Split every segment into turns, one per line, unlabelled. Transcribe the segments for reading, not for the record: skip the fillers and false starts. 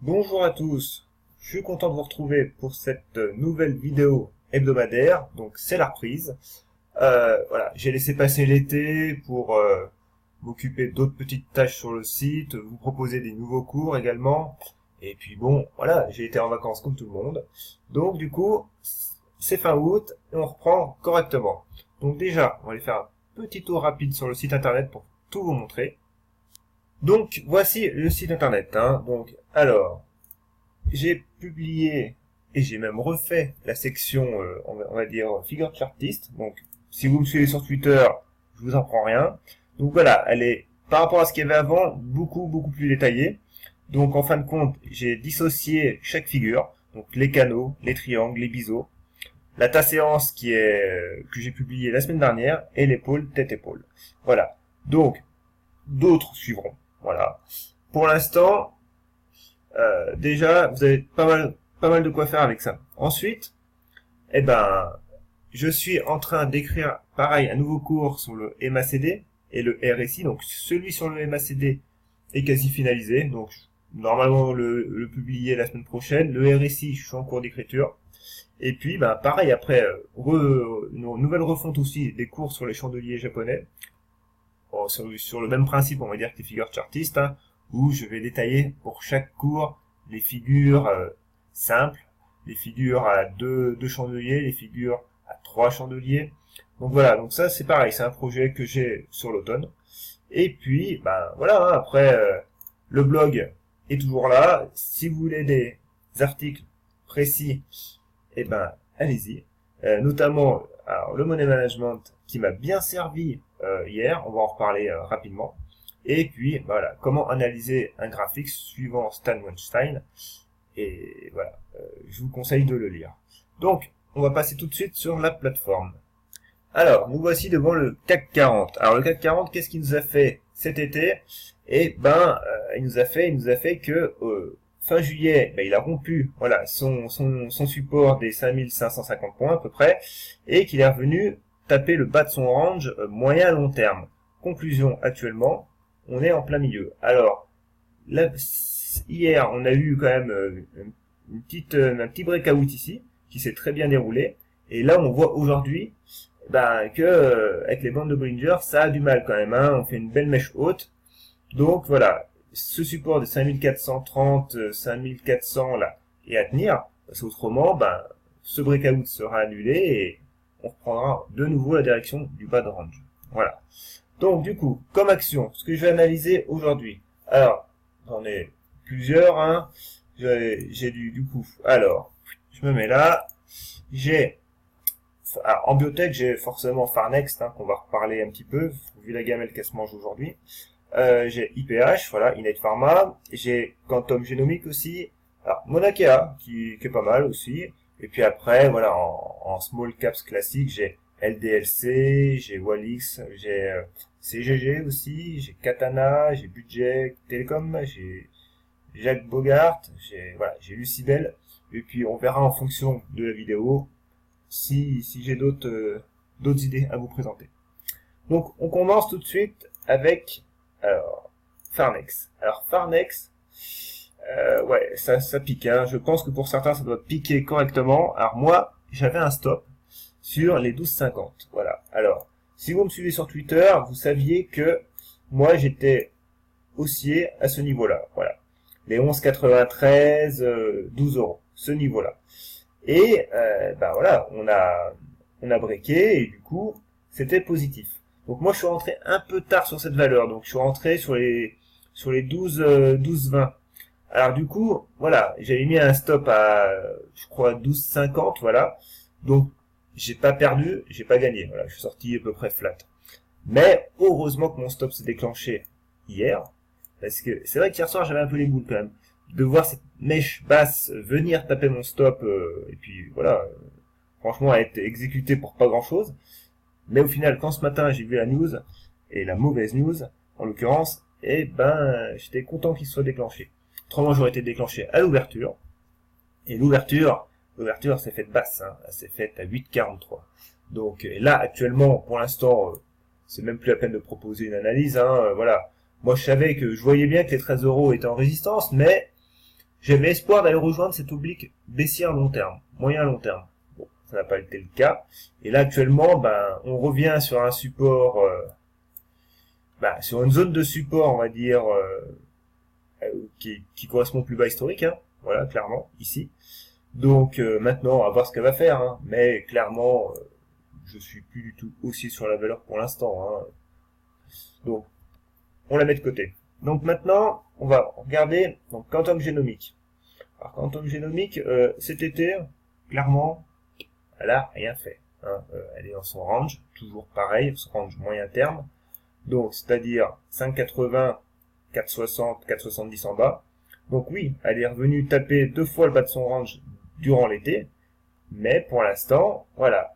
Bonjour à tous, je suis content de vous retrouver pour cette nouvelle vidéo hebdomadaire, donc c'est la reprise. Voilà, j'ai laissé passer l'été pour m'occuper d'autres petites tâches sur le site, vous proposer des nouveaux cours également, et puis bon, voilà, j'ai été en vacances comme tout le monde. Donc du coup, c'est fin août et on reprend correctement. Donc déjà, on va aller faire un petit tour rapide sur le site internet pour tout vous montrer. Donc voici le site internet, hein. Donc alors, j'ai publié et j'ai même refait la section, on va dire, figure chartiste. Donc, si vous me suivez sur Twitter, je vous apprends rien. Donc voilà, elle est, par rapport à ce qu'il y avait avant, beaucoup plus détaillée. Donc en fin de compte, j'ai dissocié chaque figure, donc les canaux, les triangles, les biseaux, la tasséance qui est que j'ai publiée la semaine dernière et l'épaule tête-épaule. Voilà. Donc d'autres suivront. Voilà. Pour l'instant, déjà, vous avez pas mal de quoi faire avec ça. Ensuite, eh ben, je suis en train d'écrire, pareil, un nouveau cours sur le MACD et le RSI. Donc, celui sur le MACD est quasi finalisé. Donc, normalement, le publier la semaine prochaine. Le RSI, je suis en cours d'écriture. Et puis, ben, pareil, après, une nouvelle refonte aussi des cours sur les chandeliers japonais. Bon, sur le même principe, on va dire, que les figures chartistes, hein, où je vais détailler pour chaque cours les figures simples, les figures à deux chandeliers, les figures à trois chandeliers. Donc voilà, donc ça c'est pareil, c'est un projet que j'ai sur l'automne. Et puis, ben voilà, hein, après, le blog est toujours là. Si vous voulez des articles précis, eh ben allez-y. Notamment, alors, le money management qui m'a bien servi hier, on va en reparler rapidement. Et puis, voilà, comment analyser un graphique suivant Stan Weinstein. Et voilà, je vous conseille de le lire. Donc, on va passer tout de suite sur la plateforme. Alors, nous voici devant le CAC 40. Alors, le CAC 40, qu'est-ce qu'il nous a fait cet été? Eh ben, il nous a fait que fin juillet, ben, il a rompu, voilà, son support des 5550 points à peu près, et qu'il est revenu taper le bas de son range moyen à long terme. Conclusion, actuellement, on est en plein milieu. Alors, là, hier, on a eu quand même un petit breakout ici, qui s'est très bien déroulé, et là, on voit aujourd'hui ben, que avec les bandes de Bollinger, ça a du mal quand même, hein. On fait une belle mèche haute. Donc voilà, ce support de 5430, 5400 là est à tenir, parce qu'autrement, ben, ce breakout sera annulé et on reprendra de nouveau la direction du bas de range. Voilà. Donc du coup, comme action, ce que je vais analyser aujourd'hui. Alors, j'en ai plusieurs, hein. J'ai du coup. Alors, je me mets là. J'ai en biotech, j'ai forcément Farnext, hein, qu'on va reparler un petit peu, vu la gamelle qu'elle se mange aujourd'hui. J'ai IPH, voilà, Innate Pharma. J'ai Quantum Genomics aussi. Alors, Monakea, qui est pas mal aussi. Et puis après, voilà, en small caps classique, j'ai LDLC, j'ai Walix, j'ai CGG aussi, j'ai Katana, j'ai Budget Telecom, j'ai Jacques Bogart, j'ai Lucibel. Et puis on verra en fonction de la vidéo si j'ai d'autres idées à vous présenter. Donc on commence tout de suite avec alors Farnex. Alors Farnex, ouais, ça pique, hein. Je pense que pour certains ça doit piquer correctement. Alors moi, j'avais un stop sur les 12,50. Voilà. Alors, si vous me suivez sur Twitter, vous saviez que moi j'étais haussier à ce niveau-là. Voilà. Les 11,93, 12 euros. Ce niveau-là. Et ben voilà, on a breaké et du coup c'était positif. Donc moi je suis rentré un peu tard sur cette valeur, donc je suis rentré sur les 12 20. Alors du coup, voilà, j'avais mis un stop à je crois 12,50, voilà. Donc j'ai pas perdu, j'ai pas gagné. Voilà, je suis sorti à peu près flat. Mais heureusement que mon stop s'est déclenché hier, parce que c'est vrai qu'hier soir j'avais un peu les boules quand même de voir cette mèche basse venir taper mon stop et puis voilà, franchement être exécuté pour pas grand chose. Mais au final, quand ce matin j'ai vu la news et la mauvaise news en l'occurrence, eh ben j'étais content qu'il soit déclenché. Autrement j'aurais été déclenché à l'ouverture et l'ouverture s'est faite basse, hein, elle s'est faite à 8,43. Donc là actuellement pour l'instant c'est même plus la peine de proposer une analyse, hein, voilà. Moi je savais que je voyais bien que les 13 euros étaient en résistance, mais J'avais espoir d'aller rejoindre cette oblique baissière long terme, moyen long terme. Bon, ça n'a pas été le cas. Et là, actuellement, ben, on revient sur un support, sur une zone de support, on va dire, qui correspond plus bas historique, hein. Voilà, clairement, ici. Donc, maintenant, on va voir ce qu'elle va faire, hein. Mais clairement, je suis plus du tout haussier sur la valeur pour l'instant, hein. Donc, on la met de côté. Donc maintenant, on va regarder donc Quantum Génomique. Alors Quantum Génomique, cet été, clairement, elle a rien fait, hein. Elle est dans son range, toujours pareil, son range moyen terme. Donc, c'est-à-dire 5,80, 4,60, 4,70 en bas. Donc oui, elle est revenue taper 2 fois le bas de son range durant l'été. Mais pour l'instant, voilà,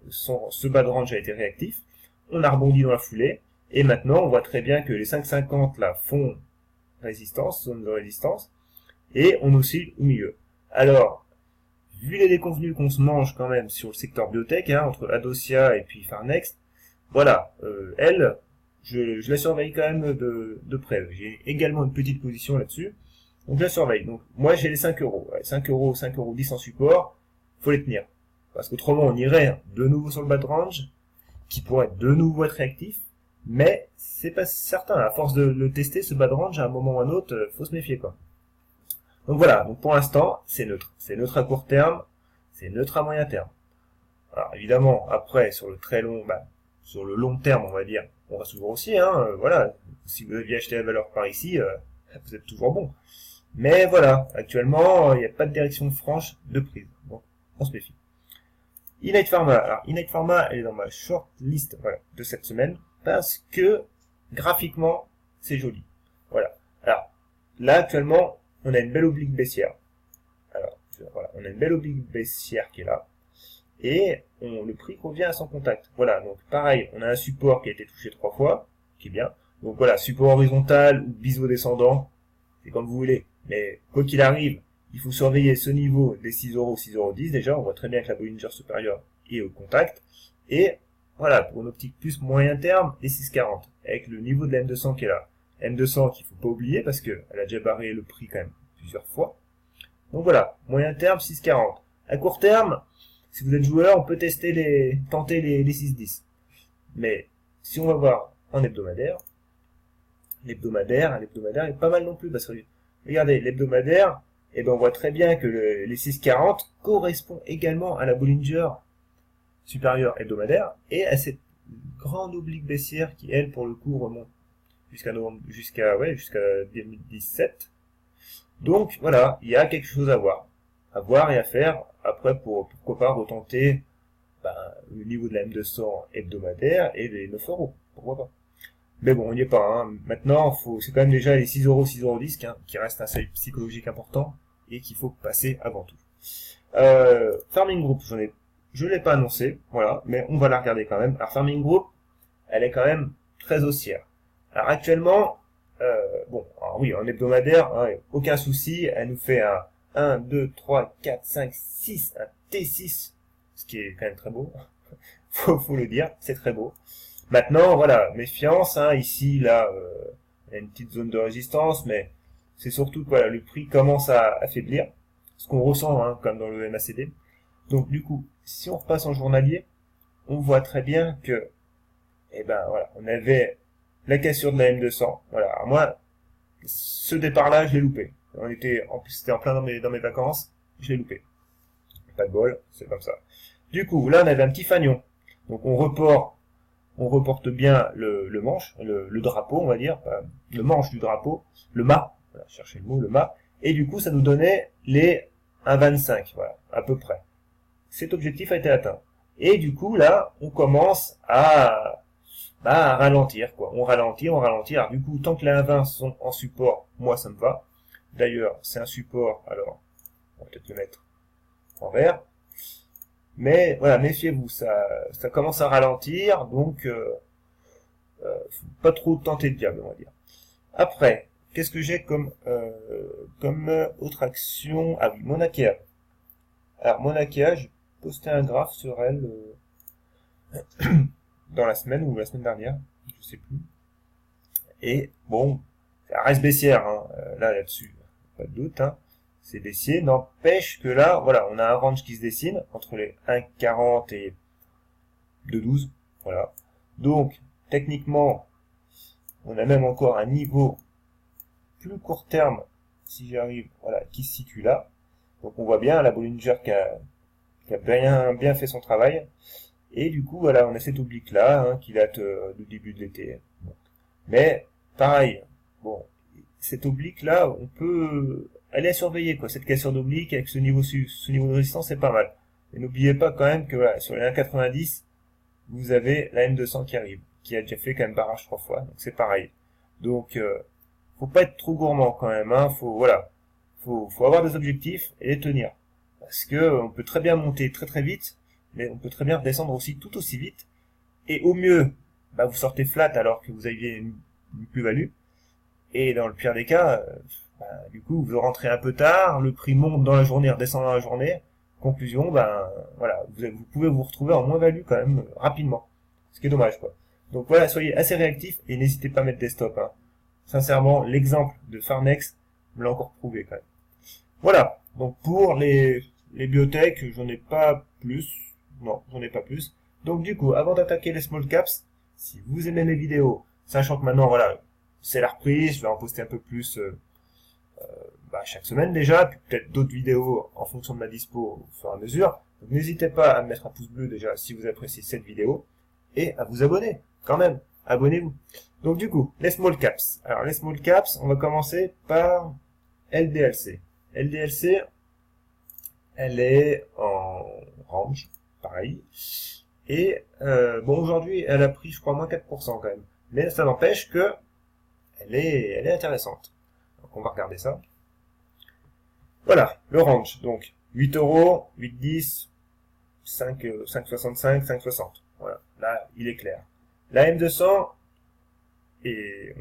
ce bas de range a été réactif. On a rebondi dans la foulée. Et maintenant, on voit très bien que les 5,50 là font résistance, zone de résistance. Et on oscille au milieu. Alors, vu les déconvenus qu'on se mange quand même sur le secteur biotech, hein, entre Adocia et puis Farnext, voilà, elle, je la surveille quand même de près. J'ai également une petite position là-dessus. Donc je la surveille. Donc moi j'ai les 5 euros. Ouais, 5 euros, 5 euros 10 en support, faut les tenir. Parce qu'autrement on irait de nouveau sur le bas de range, qui pourrait de nouveau être réactif, mais c'est pas certain. À force de le tester, ce bas de range, à un moment ou à un autre, faut se méfier quoi. Donc voilà, donc pour l'instant, c'est neutre. C'est neutre à court terme, c'est neutre à moyen terme. Alors évidemment, après, sur le très long, sur le long terme, on va dire, on va toujours aussi, hein, voilà. Si vous aviez acheté la valeur par ici, vous êtes toujours bon. Mais voilà, actuellement, il n'y a pas de direction franche de prise. Donc, on se méfie. Innate Pharma. Alors, Innate Pharma, elle est dans ma short list, voilà, de cette semaine, parce que, graphiquement, c'est joli. Voilà. Alors, là, actuellement, on a une belle oblique baissière. Alors, voilà, on a une belle oblique baissière qui est là. Et le prix revient à son contact. Voilà, donc pareil, on a un support qui a été touché 3 fois, qui est bien. Donc voilà, support horizontal ou biseau descendant, c'est comme vous voulez. Mais quoi qu'il arrive, il faut surveiller ce niveau des 6 euros, 6,10 euros. Déjà, on voit très bien que la Bollinger supérieure est au contact. Et voilà, pour une optique plus moyen terme, les 6,40, avec le niveau de la M200 qui est là. M200 qu'il faut pas oublier parce qu'elle a déjà barré le prix quand même plusieurs fois. Donc voilà, moyen terme 6,40. À court terme, si vous êtes joueur, on peut tenter les 6,10. Mais si on va voir en hebdomadaire, l'hebdomadaire est pas mal non plus parce que regardez, l'hebdomadaire, ben on voit très bien que les 6,40 correspond également à la Bollinger supérieure hebdomadaire et à cette grande oblique baissière qui elle pour le coup remonte jusqu'à 2017. Donc voilà, il y a quelque chose à voir et à faire. Après, pourquoi pas retenter le niveau de la M200 hebdomadaire et les 9 euros. Pourquoi pas. Mais bon, on n'y est pas. Hein. Maintenant, c'est quand même déjà les 6 euros, 6,10 euros qui reste un seuil psychologique important et qu'il faut passer avant tout. Farming Group, je l'ai pas annoncé, voilà, mais on va la regarder quand même. Alors Farming Group, elle est quand même très haussière. Alors actuellement, alors oui, en hebdomadaire, hein, aucun souci, elle nous fait un 1, 2, 3, 4, 5, 6, un T6, ce qui est quand même très beau. faut le dire, c'est très beau. Maintenant, voilà, méfiance, hein, ici, là, il y a une petite zone de résistance, mais c'est surtout que voilà, le prix commence à affaiblir, ce qu'on ressent, hein, comme dans le MACD. Donc du coup, si on repasse en journalier, on voit très bien que, voilà, on avait la cassure de la M200. Voilà, alors moi, ce départ-là, je l'ai loupé. En plus, c'était en plein dans mes vacances, je l'ai loupé. Pas de bol, c'est comme ça. Du coup, là, on avait un petit fanion. Donc on reporte bien le manche, le drapeau, on va dire, le manche du drapeau, le mât, voilà, cherchez le mot, le mât, et du coup, ça nous donnait les 1,25, voilà, à peu près. Cet objectif a été atteint. Et du coup, là, on commence à ralentir, quoi. On ralentit. Alors, du coup, tant que les 1,20 sont en support, moi, ça me va. D'ailleurs, c'est un support, alors, on va peut-être le mettre en vert. Mais, voilà, méfiez-vous, ça commence à ralentir, donc, faut pas trop tenter le diable, on va dire. Après, qu'est-ce que j'ai comme autre action? Ah oui, Monakea. Alors, Monakea, j'ai posté un graphe sur elle, dans la semaine ou la semaine dernière, je sais plus. Et bon, ça reste baissière, hein, là-dessus. pas de doute, hein, c'est baissier. N'empêche que là, voilà, on a un range qui se dessine entre les 1,40 et 2,12, voilà. Donc, techniquement, on a même encore un niveau plus court terme, si j'y arrive, voilà, qui se situe là. Donc on voit bien la Bollinger qui a bien fait son travail. Et du coup, voilà, on a cet oblique là, hein, qui date du début de l'été. Bon. Mais, pareil, bon, cette oblique là, on peut aller à surveiller, quoi. Cette cassure d'oblique avec ce niveau de résistance, c'est pas mal. Et n'oubliez pas quand même que voilà, sur les 1,90, vous avez la M200 qui arrive, qui a déjà fait quand même barrage 3 fois, donc c'est pareil. Donc, faut pas être trop gourmand quand même, hein. Faut avoir des objectifs et les tenir. Parce que on peut très bien monter très très vite, mais on peut très bien redescendre aussi tout aussi vite. Et au mieux, bah, vous sortez flat alors que vous aviez une plus-value. Et dans le pire des cas, bah, du coup, vous rentrez un peu tard, le prix monte dans la journée, redescend dans la journée. Conclusion, ben voilà, vous pouvez vous retrouver en moins-value quand même rapidement. Ce qui est dommage, quoi. Donc voilà, soyez assez réactifs et n'hésitez pas à mettre des stops, hein. Sincèrement, l'exemple de Farnex me l'a encore prouvé quand même. Voilà, donc pour les biotech, j'en ai pas plus. Non, j'en ai pas plus. Donc du coup, avant d'attaquer les small caps, si vous aimez mes vidéos, sachant que maintenant, voilà, c'est la reprise, je vais en poster un peu plus chaque semaine déjà, puis peut-être d'autres vidéos en fonction de ma dispo au fur et à mesure. Donc n'hésitez pas à mettre un pouce bleu déjà si vous appréciez cette vidéo, et à vous abonner, quand même, abonnez-vous. Donc du coup, les small caps. Alors les small caps, on va commencer par LDLC. LDLC, elle est en range, pareil. Et bon, aujourd'hui, elle a pris, je crois, moins 4% quand même. Mais ça n'empêche que elle est intéressante. Donc on va regarder ça. Voilà, le range. Donc 8 euros, 8,10, 5,65, 5,60. Voilà, là, il est clair. La M200, et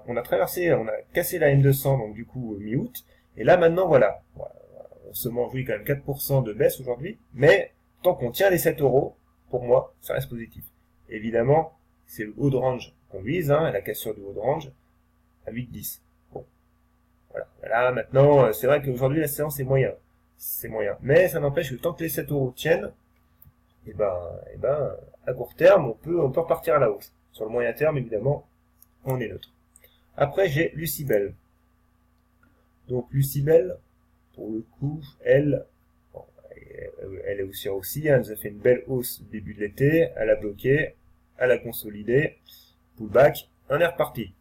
on a traversé, on a cassé la M200, donc du coup, mi-août. Et là, maintenant, voilà. On se mange, oui, quand même 4% de baisse aujourd'hui. Mais tant qu'on tient les 7 euros, pour moi, ça reste positif. Évidemment, c'est le haut de range qu'on vise, hein, la cassure du haut de range, à 8,10. Bon. Voilà. Là, maintenant, c'est vrai qu'aujourd'hui, la séance est moyen. C'est moyen. Mais ça n'empêche que tant que les 7 euros tiennent, et ben, à court terme, on peut repartir à la hausse. Sur le moyen terme, évidemment, on est neutre. Après, j'ai Lucibel. Donc, Lucibel, pour le coup, elle est haussière aussi. Elle nous a fait une belle hausse au début de l'été. Elle a bloqué, elle a consolidé, pullback, on est reparti.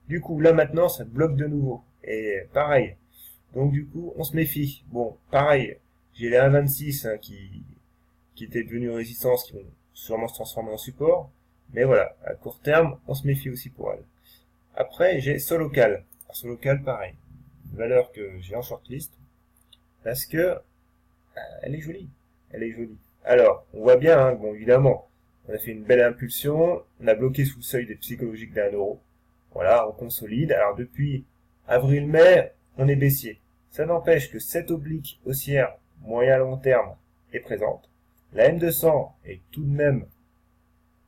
Du coup, là maintenant, ça bloque de nouveau. Et pareil. Donc du coup, on se méfie. Bon, pareil, j'ai les 1,26 hein, qui étaient devenus résistance, qui vont sûrement se transformer en support. Mais voilà, à court terme, on se méfie aussi pour elle. Après, j'ai Solocal. Solocal, pareil. Une valeur que j'ai en shortlist. Parce que elle est jolie. Elle est jolie. Alors, on voit bien, hein, bon, évidemment, on a fait une belle impulsion. On a bloqué sous le seuil des psychologiques d'1 euro. Voilà, on consolide. Alors depuis avril-mai, on est baissier. Ça n'empêche que cette oblique haussière moyen-long terme est présente. La M200 est tout de même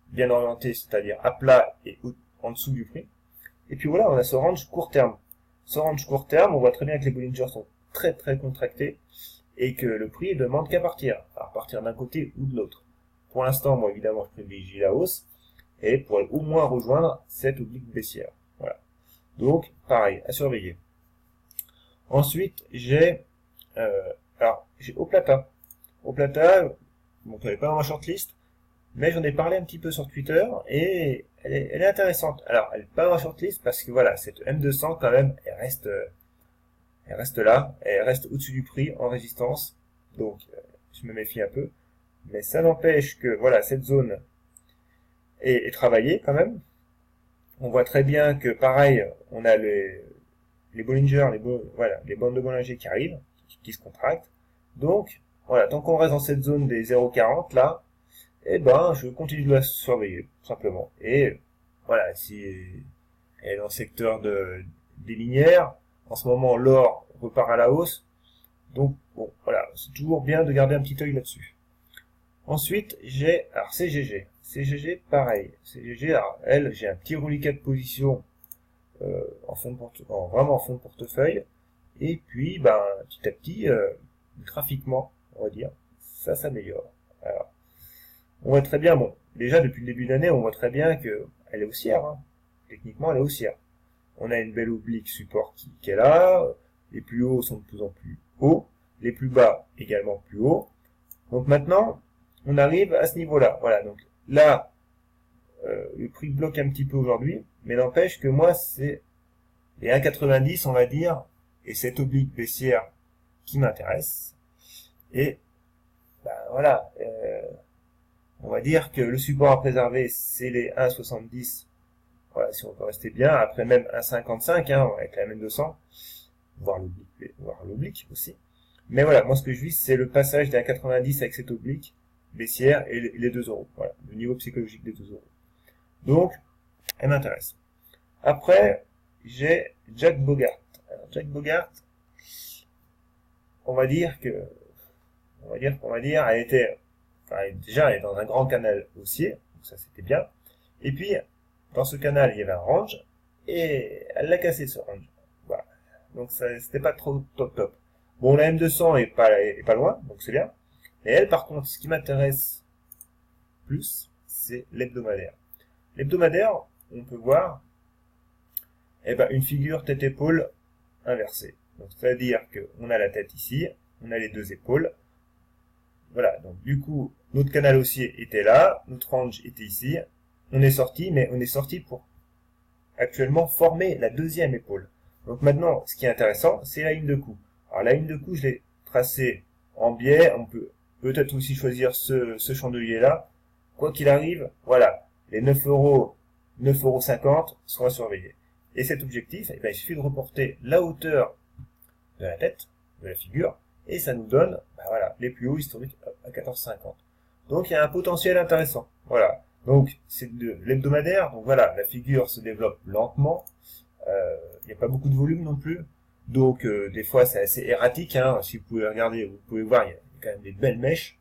bien orientée, c'est-à-dire à plat et en dessous du prix. Et puis voilà, on a ce range court terme. Ce range court terme, on voit très bien que les Bollinger sont très très contractés et que le prix demande qu'à partir. Alors partir d'un côté ou de l'autre. Pour l'instant, moi évidemment, je privilégie la hausse et pour au moins rejoindre cette oblique baissière. Voilà. Donc, pareil, à surveiller. Ensuite, j'ai Oplata. Oplata, bon, elle n'est pas dans ma shortlist, mais j'en ai parlé un petit peu sur Twitter et elle est intéressante. Alors, elle n'est pas dans ma shortlist parce que voilà, cette M200 quand même, elle reste là, elle reste au-dessus du prix en résistance, donc je me méfie un peu. Mais ça n'empêche que voilà, cette zone est travaillée quand même. On voit très bien que pareil, on a les Bollinger, les bandes de Bollinger qui arrivent, qui se contractent. Donc, voilà, tant qu'on reste dans cette zone des 0,40 là, eh ben, je continue de la surveiller, tout simplement. Et voilà, si elle est dans le secteur des minières, en ce moment l'or repart à la hausse. Donc, bon, voilà, c'est toujours bien de garder un petit œil là-dessus. Ensuite, j'ai, alors CGG. CGG, pareil. CGG, alors elle, j'ai un petit reliquat de position vraiment en fond de portefeuille. Et puis, ben, petit à petit, graphiquement, on va dire, ça s'améliore. Alors, on voit très bien, bon, déjà depuis le début de l'année, on voit très bien que elle est haussière, hein. Techniquement, elle est haussière. On a une belle oblique support qui est là, les plus hauts sont de plus en plus hauts, les plus bas également plus hauts. Donc maintenant, on arrive à ce niveau-là. Voilà, donc là, le prix bloque un petit peu aujourd'hui, mais n'empêche que moi, c'est les 1,90, on va dire, et cette oblique baissière qui m'intéresse. Et ben, voilà, on va dire que le support à préserver, c'est les 1,70. Voilà, si on peut rester bien. Après même 1,55, hein, avec la M200, voire l'oblique aussi. Mais voilà, moi ce que je vis, c'est le passage des 1,90 avec cette oblique baissière et les 2 euros. Voilà, le niveau psychologique des 2 euros. Donc, elle m'intéresse. Après, j'ai Jack Bogart. Alors, Jack Bogart, on va dire, elle était, enfin, déjà, elle est dans un grand canal haussier, donc ça c'était bien. Et puis, dans ce canal, il y avait un range, et elle l'a cassé ce range. Voilà. Donc ça, c'était pas trop top. Bon, la M200 est pas loin, donc c'est bien. Et elle, par contre, ce qui m'intéresse plus, c'est l'hebdomadaire. L'hebdomadaire, on peut voir, eh ben, une figure tête-épaule inversée. Donc, c'est-à-dire qu'on a la tête ici, on a les deux épaules. Voilà, donc du coup, notre canal haussier était là, notre range était ici. On est sorti, mais on est sorti pour actuellement former la deuxième épaule. Donc maintenant, ce qui est intéressant, c'est la ligne de coup. Alors la ligne de coup, je l'ai tracée en biais. On peut peut-être aussi choisir ce chandelier-là. Quoi qu'il arrive, voilà, les 9 euros, 9,50 € sont à surveiller. Et cet objectif, eh bien, il suffit de reporter la hauteur de la tête, de la figure, et ça nous donne, ben voilà, les plus hauts historiques à 14,50. Donc il y a un potentiel intéressant. Voilà. Donc c'est de l'hebdomadaire. Donc voilà, la figure se développe lentement. Il n'y a pas beaucoup de volume non plus. Donc des fois c'est assez erratique. Hein. Si vous pouvez regarder, vous pouvez voir, il y a quand même des belles mèches.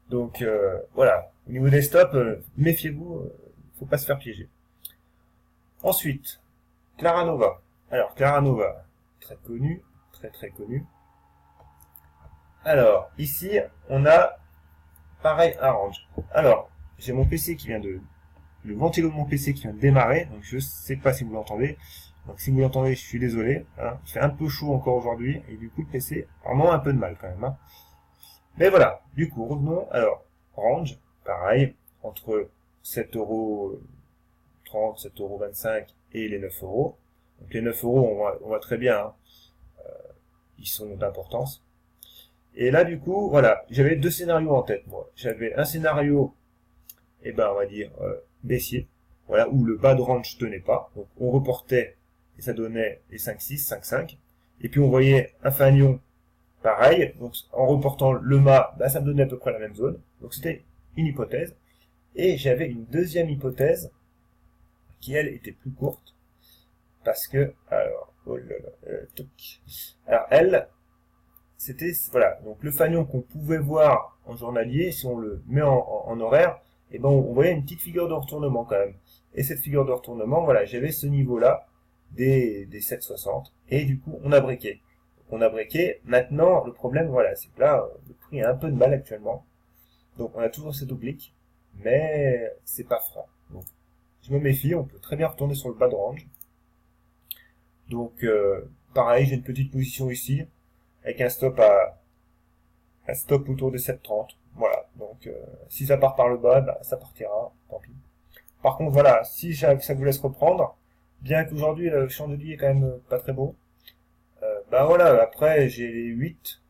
Donc voilà. Au niveau des stops, méfiez-vous, faut pas se faire piéger. Ensuite, Clara Nova. Alors Clara Nova, très connu, très connu. Alors ici on a pareil un range. Alors j'ai mon PC qui vient le ventilo de mon PC qui vient de démarrer, donc je sais pas si vous l'entendez. Donc si vous l'entendez, je suis désolé. Hein. Il fait un peu chaud encore aujourd'hui, et du coup le PC a vraiment un peu de mal quand même. Hein. Mais voilà, du coup revenons. Alors, range, pareil, entre 7,30 €, 7,25 € et les 9 €. Donc les 9 €, on voit très bien, hein. Ils sont d'importance. Et là du coup, voilà, j'avais deux scénarios en tête, moi. J'avais un scénario, on va dire, baissier, voilà, où le bas de range tenait pas. Donc on reportait et ça donnait les 5,6, 5,5. Et puis on voyait un fanion pareil. Donc en reportant le mât, ça me donnait à peu près la même zone. Donc c'était une hypothèse. Et j'avais une deuxième hypothèse qui elle était plus courte parce que alors elle c'était voilà, donc le fanion qu'on pouvait voir en journalier, si on le met en horaire, on voyait une petite figure de retournement quand même. Et cette figure de retournement, voilà, j'avais ce niveau-là des 7,60 et du coup on a breaké. On a breaké. Maintenant, le problème, voilà, c'est que là, le prix a un peu de mal actuellement. Donc on a toujours cette oblique, mais c'est pas franc. Donc je me méfie, on peut très bien retourner sur le bas de range. Donc pareil, j'ai une petite position ici, avec un stop autour de 7,30. Voilà, donc si ça part par le bas, ça partira, tant pis. Par contre, voilà, si ça vous laisse reprendre, bien qu'aujourd'hui le chandelier est quand même pas très beau, voilà, après j'ai les 8,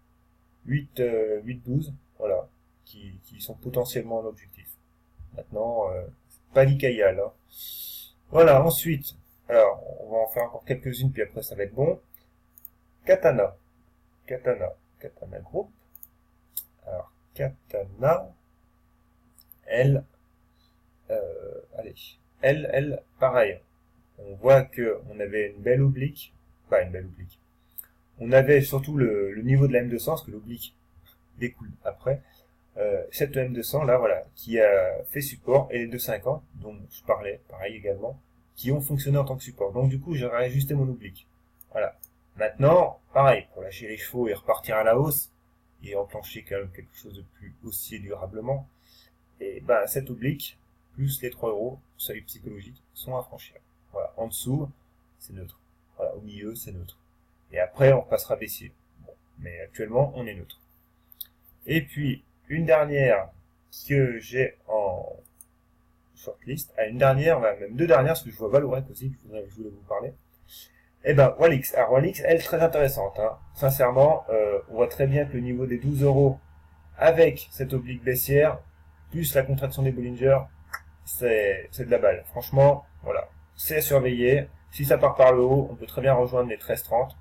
12, voilà, qui sont potentiellement un objectif. Maintenant, pas l'Ikayal. Hein. Voilà, ensuite, alors, on va en faire encore quelques-unes, puis après ça va être bon. Katana Group. Alors, Katana, elle, pareil. On voit que on avait une belle oblique, pas une belle oblique. On avait surtout le niveau de la M200, parce que l'oblique découle après. Cette M200 là, voilà, qui a fait support, et les 2,50 dont je parlais, pareil également, qui ont fonctionné en tant que support. Donc du coup, j'ai réajusté mon oblique. Voilà. Maintenant, pareil, pour lâcher les chevaux et repartir à la hausse, et enclencher quand même quelque chose de plus haussier durablement, et ben cet oblique, plus les 3 euros, seuil psychologique, sont à franchir. Voilà, en dessous, c'est neutre. Voilà, au milieu, c'est neutre. Et après, on repassera baissier. Bon, mais actuellement, on est neutre. Et puis, une dernière que j'ai en shortlist, une dernière, même deux dernières, parce que je vois Valorec aussi, que je voulais vous parler. Eh ben, Walix. Alors, Walix, elle est très intéressante, hein. Sincèrement, on voit très bien que le niveau des 12 euros, avec cette oblique baissière, plus la contraction des Bollinger, c'est de la balle. Franchement, voilà. C'est à surveiller. Si ça part par le haut, on peut très bien rejoindre les 13,30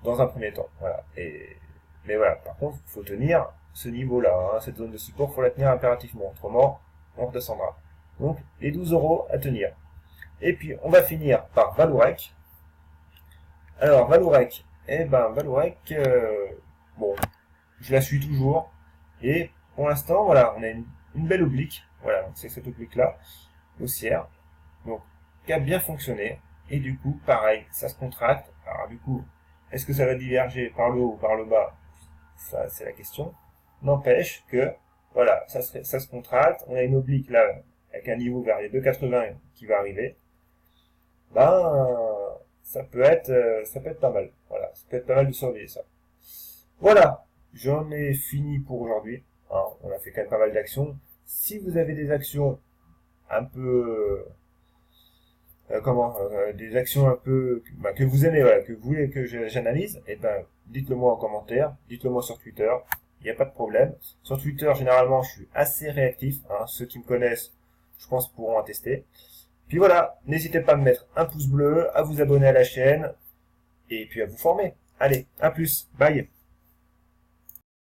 dans un premier temps. Voilà. Mais voilà, par contre, il faut tenir ce niveau-là, hein, cette zone de support, il faut la tenir impérativement. Autrement, on redescendra. Donc, les 12 euros à tenir. Et puis, on va finir par Valorec. Alors, Valorec. Eh ben, Valorec, bon, je la suis toujours. Et pour l'instant, voilà, on a une belle oblique. Voilà, c'est cette oblique-là, haussière. Donc, qui a bien fonctionné. Et du coup, pareil, ça se contracte. Alors, du coup, est-ce que ça va diverger par le haut ou par le bas? Ça, c'est la question. N'empêche que, voilà, ça se contracte. On a une oblique là, avec un niveau vers les 2,80 qui va arriver. Ben, ça peut être pas mal. Voilà, ça peut être pas mal de surveiller ça. Voilà, j'en ai fini pour aujourd'hui. Hein, on a fait quand même pas mal d'actions. Si vous avez des actions un peu des actions un peu que vous aimez, voilà, que vous voulez que j'analyse, et ben dites-le moi en commentaire, dites-le moi sur Twitter, il n'y a pas de problème. Sur Twitter, généralement, je suis assez réactif, hein, ceux qui me connaissent, je pense, pourront attester. Puis voilà, n'hésitez pas à me mettre un pouce bleu, à vous abonner à la chaîne, et puis à vous former. Allez, à plus, bye.